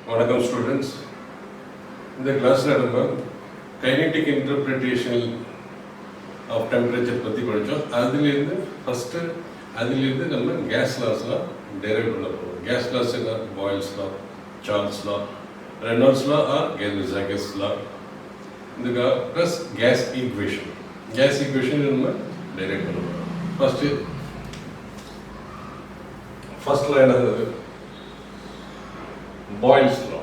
வணக்கம் ஸ்டூடெண்ட்ஸ். இந்த கிளாஸில் நம்ம கைனெட்டிக் இன்டர்பிரிட்டேஷன் ஆஃப் டெம்பரேச்சர் பற்றி படித்தோம். அதுலேருந்து நம்ம கேஸ் லாஸ்லாம் டெரைவ் பண்ண போகிறோம். கேஸ் லாஸ் என்ன? Boyle's law, Charles law, Reynolds law or கெர்னிசாகஸ் லா, இந்த plus gas equation. Gas equation நம்ம டெரைவ் பண்ண போகிறோம். ஃபர்ஸ்ட் லா என்னது? பாயில்ஸ் லா.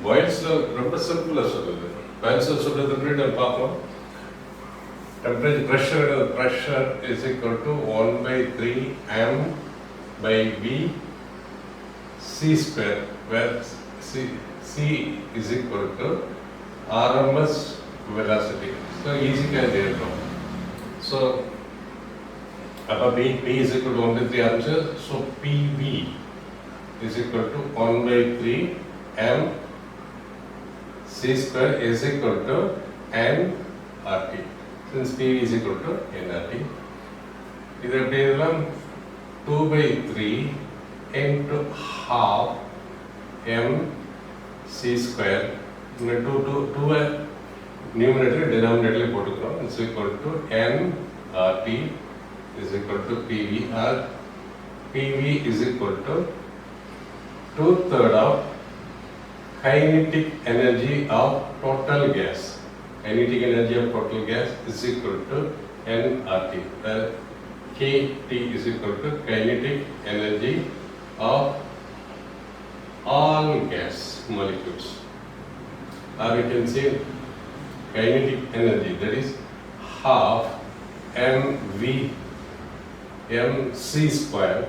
பாயில்ஸ் லா ரொம்ப சிம்பிளா சொல்லுது. பாயில்ஸ் லா சொல்றது எப்படி நம்ம பார்ப்போம். pressure is equal to 1 by 3 m by v c square, where c is equal to RMS velocity. So easy can there from. So P is equal to 1 by 3 answer. So PV is equal to 1 by 3 m c square is equal to nRT. Since PV is equal to nRT, இது எப்படி எழுதலாம்? 2 by 3 into half m c square. இந்த 2 numerator denominator போட்டுக்கிறோம். Is equal to nRT is equal to PV, or PV is equal to 2/3 of kinetic energy of total gas. Kinetic energy of total gas is equal to nRT, where KT is equal to kinetic energy of all gas molecules. Or we can say kinetic energy, that is half mc square,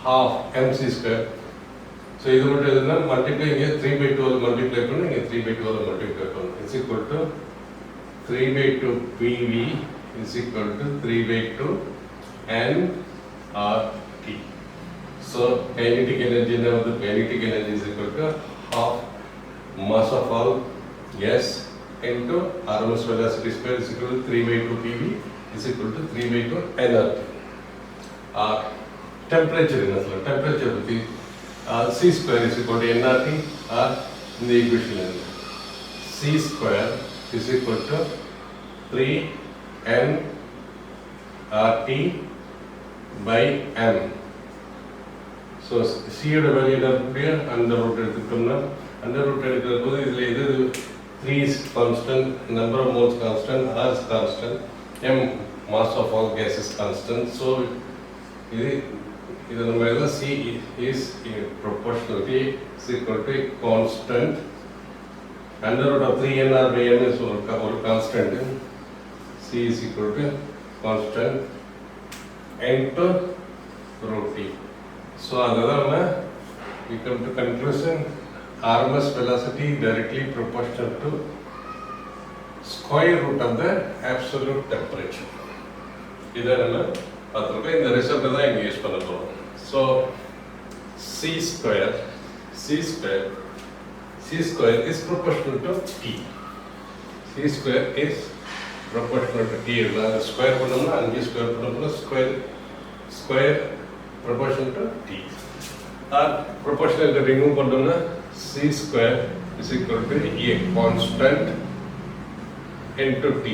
half mc square. So இது மட்டும் எதுனா multiply, இங்கே 3/2 multiply பண்ணி, இங்கே 3/2 multiply பண்ணணும். It's equal to 3/2 PV is equal to 3/2 nRT. So kinetic energy என்ன வந்து? Kinetic energy is equal to half mass of all gas into RMS velocity square is equal to 3/2 PV is equal to 3/2 nRT. Temperature என்ன சொல்ல? Temperature பற்றி c square is equal to nRT, or in the equation c square is equal to 3 nRT by m. So c யோட value என்ன அப்படியே under root எடுத்துட்டோம்னா, under root எடுக்கிற போது இதில் எது 3 is constant, number of moles constant, r is constant, m mass of all gas is constant. So இது நம்ம எல்லாம் c is proportionality is equal to constant. Under root of 3 nr by m is ஒரு constant. C is equal to constant into root t. So அதனால நம்ம we come to conclusion, RMS velocity directly proportional to square root of the absolute temperature. இதை நம்ம பார்த்துருக்கோம். இந்த ரிசல்ட்டை தான் இங்கே யூஸ் பண்ண போகிறோம். So c square is proportional to t. c square is proportional to t. Square பண்ணோம்னா அங்கே ஸ்கொயர் பண்ணோம்னா square proportional to t. R proportional remove பண்ணோம்னா c square is equal to a constant into t.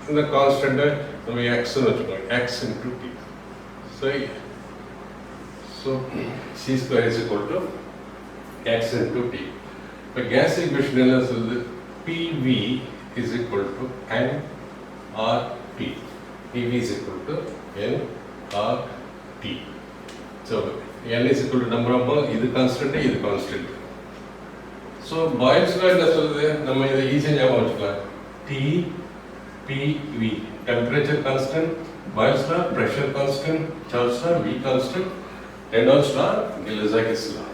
இந்த கான்ஸ்டன்ட்டை நம்ம xன்னு வச்சுக்கோங்க, x into t. So c square is equal to x into t. இப்போ case equation என்ன சொல்லுது? PV is equal to nRT. PV is equal to nRT. So n is equal to number of moles, இது constant, இது constant. So boils லா என்ன சொல்லுது? நம்ம இதை ஈஸியாக ஞாபகம் வச்சுக்கலாம். PV temperature constant, Boyle's law pressure constant, Charles law V constant, Reynolds law Gilles law.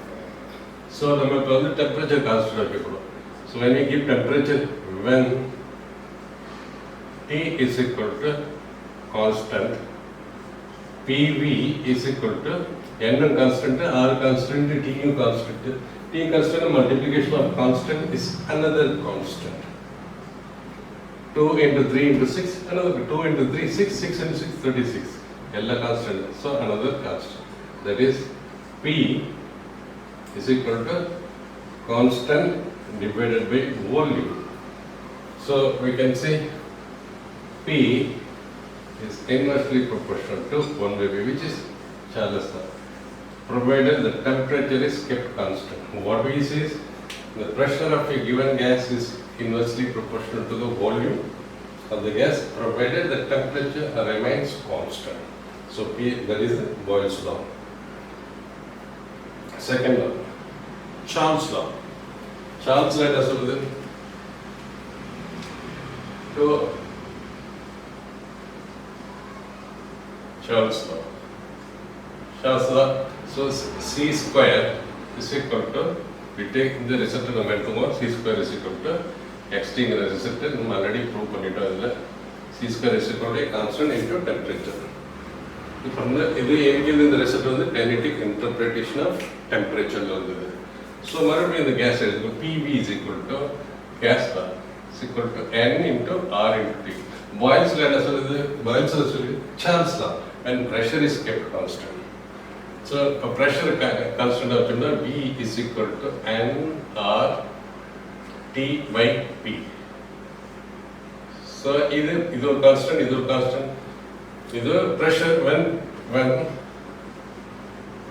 So நம்ம இப்போ வந்து temperature constant வைக்கணும். So when we give temperature, when T is equal to constant, PV is equal to N constant, R constant, T constant. T constant multiplication of constant is another constant. 2 into 3 into 6, another 2 into 3, 6, 6 into 6, 36. L constant, so another constant. That is P is equal to constant divided by volume. So we can say P is inversely proportional to 1 by V, which is Charles' law, provided the temperature is kept constant. What we say is the pressure of a given gas is inversely proportional to the volume of the gas, provided the temperature remains constant. So P, that is Boyle's law. Second law, Charles' law. Charles' law does something to Charles' law. Charles' law. So C square is equal to, we take the resultant momentum of C square is equal to Xt in the resultant. We already proved it. C square is equal to a constant into temperature. From the result of the kinetic interpretation of temperature. So, the gas PV is equal to gas law is equal to N into R into T. Boyle's law, Charles' law, when pressure is kept constant. So, pressure constant of V is equal to N R T by P. So, either constant. This pressure when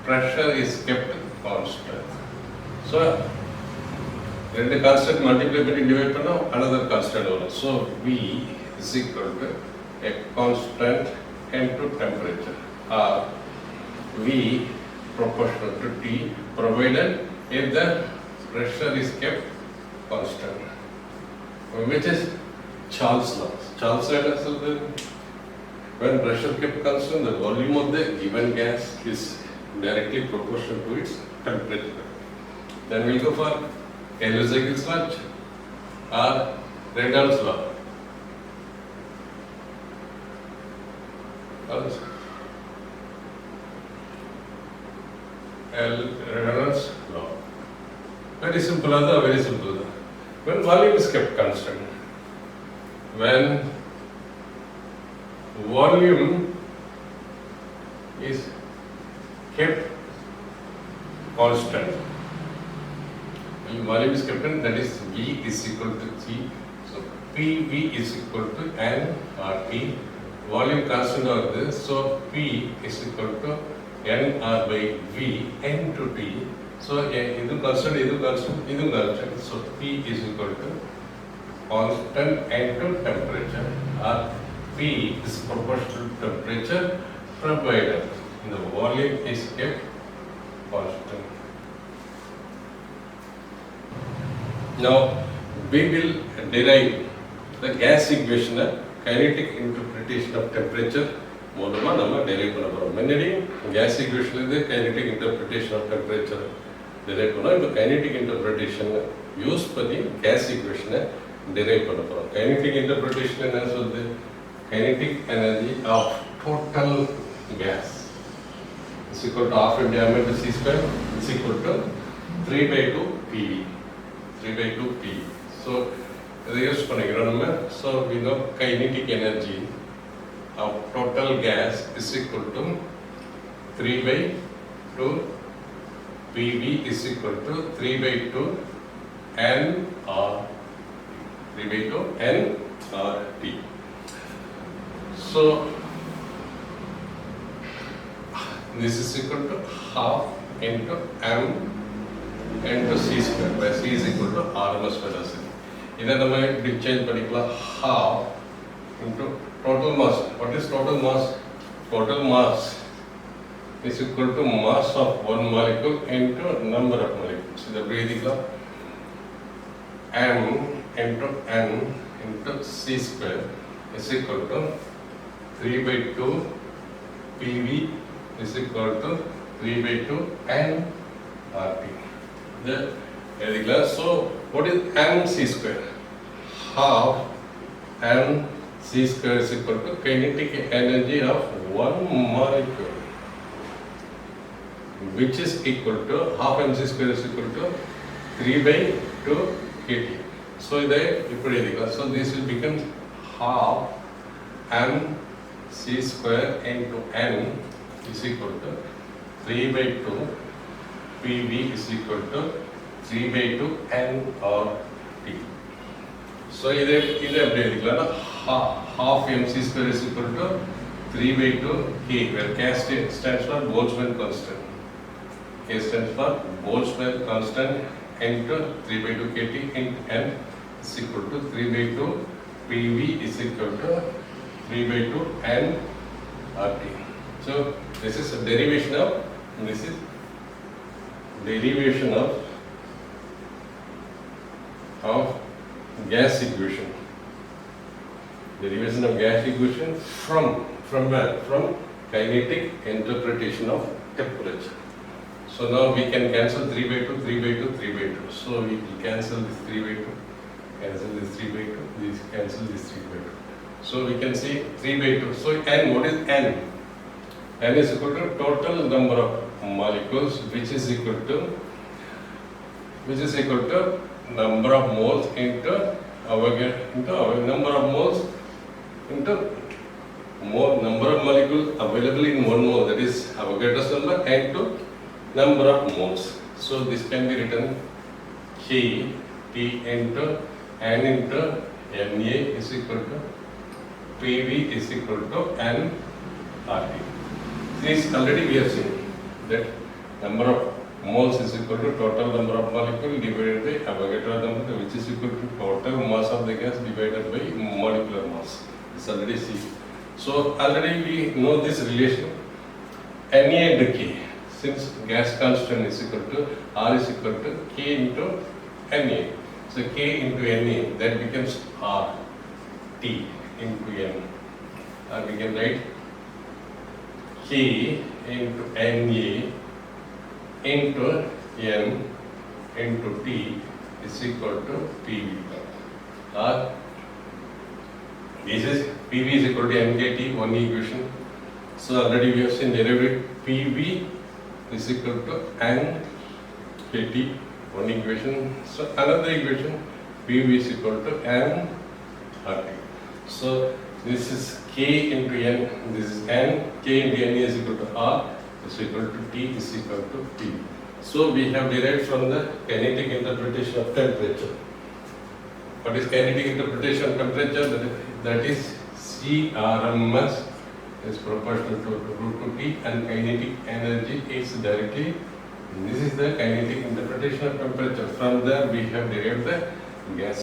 pressure is kept constant. So the constant multiply by divide panna another constant over. So V is equal to a constant into temperature or V proportional to T, provided if the pressure is kept constant, which is Charles' law. Charles' law is when pressure kept constant, the volume of the given gas is directly proportional to its temperature. Then we'll go for Taylor-Cycles law or Reynolds law. Reynolds law. Very simple, very simple. When volume is kept constant, when volume is kept constant, when volume is kept constant, that is V is equal to G. So PV is equal to N RT. Volume constant of this, so P is equal to N R by V N to T. So this constant. So P is equal to constant N to temperature, or P is proportional to temperature, provided the volume is kept constant. Now we will derive the gas equation, kinetic interpretation of temperature. Derive gas equation is kinetic interpretation of temperature. Derive kinetic interpretation used for the gas equation. Derive kinetic interpretation is the kinetic energy of total gas is equal to half in diameter C square is equal to 3 by 2 PV. 3 by 2 P. So, so we know kinetic energy of total gas is equal to 3 by 2 PV is equal to 3 by 2 N R 3 by 2 N R T. So this is equal to half into M into C square, where C is equal to RMS velocity. This we change particular half into total mass. What is total mass? Total mass is equal to mass of one molecule into number of molecules. So the breathing law, M into N into C square is equal to 3 by 2 PV is equal to 3 by 2 N RT. So what is MC square? Half M C square is equal to kinetic energy of one molecule, which is equal to half MC square is equal to 3 by 2 kT. So this will become half M C square into N is equal to 3 by 2 PV is equal to 3 by 2 N or T. So half mc square is equal to 3 by 2 K, where K stands for Boltzmann constant. K stands for Boltzmann constant into 3 by 2 Kt into N is equal to 3 by 2 PV is equal to 3 by 2 N RT. So this is a derivation of gas equation. Derivation of gas equation from where? From kinetic interpretation of temperature. So now we can cancel 3 by 2, 3 by 2, 3 by 2. So we will cancel this 3 by 2, cancel this 3 by 2, this cancel this 3 by 2. So we can see 3 by 2. So N, what is N? N is equal to total number of molecules, which is equal to number of moles into number of moles into number of molecules available in 1 mole, that is Avogadro's number, and to number of moles. So this can be written K T into N into Na is equal to PV is equal to N RT. This already we have seen that number of moles is equal to total number of molecules divided by Avogadro number, which is equal to total mass of the gas divided by molecular mass. This already see. So already we know this relation Na and K. Since gas constant is equal to R is equal to K into Na. So K into Na, that becomes R T into N. Or we can write K into Na into N into T is equal to PV. Or this is PV is equal to NKT, one equation. So already we have seen derivative PV is equal to NKT, one equation. So another equation PV is equal to NRT. So this is K into N, this is N, K into N is equal to R is equal to T is equal to P. So we have derived from the kinetic interpretation of temperature. What is kinetic interpretation of temperature? That is CRMS is proportional to root 2T, and kinetic energy is directly, this is the kinetic interpretation of temperature. From there we have derived the gas